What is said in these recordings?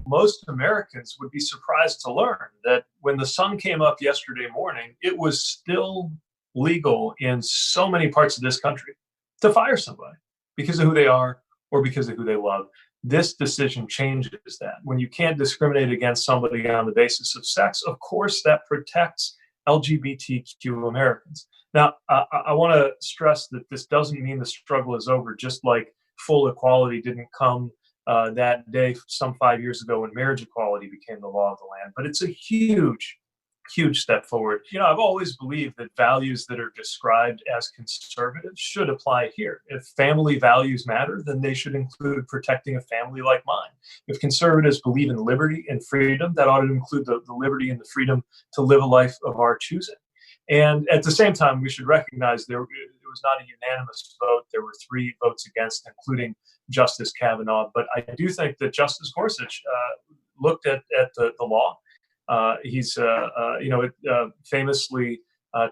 most Americans would be surprised to learn that when the sun came up yesterday morning, it was still legal in so many parts of this country to fire somebody because of who they are or because of who they love. This decision changes that. When you can't discriminate against somebody on the basis of sex, of course, that protects LGBTQ Americans. Now, I want to stress that this doesn't mean the struggle is over, just like full equality didn't come that day some 5 years ago when marriage equality became the law of the land. But it's a huge, huge step forward. I've always believed that values that are described as conservative should apply here. If family values matter, then they should include protecting a family like mine. If conservatives believe in liberty and freedom, that ought to include the liberty and the freedom to live a life of our choosing. And at the same time, we should recognize it was not a unanimous vote. There were 3 votes against, including Justice Kavanaugh. But I do think that Justice Gorsuch looked at the law. He's famously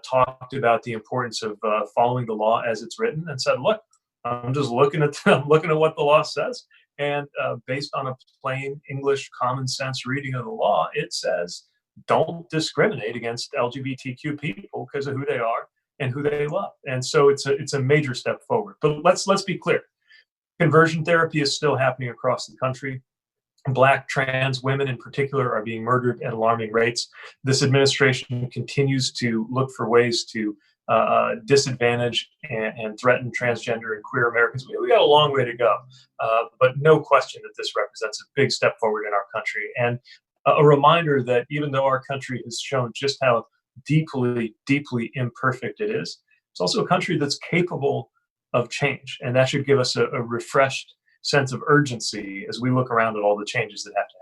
talked about the importance of following the law as it's written, and said, "Look, I'm just looking at what the law says, and based on a plain English common sense reading of the law, it says don't discriminate against LGBTQ people because of who they are and who they love." And so it's a major step forward. But let's be clear: conversion therapy is still happening across the country. Black trans women in particular are being murdered at alarming rates. This administration continues to look for ways to disadvantage and threaten transgender and queer Americans. We got a long way to go, but no question that this represents a big step forward in our country. And a reminder that even though our country has shown just how deeply, deeply imperfect it is, it's also a country that's capable of change. And that should give us a refreshed sense of urgency as we look around at all the changes that have to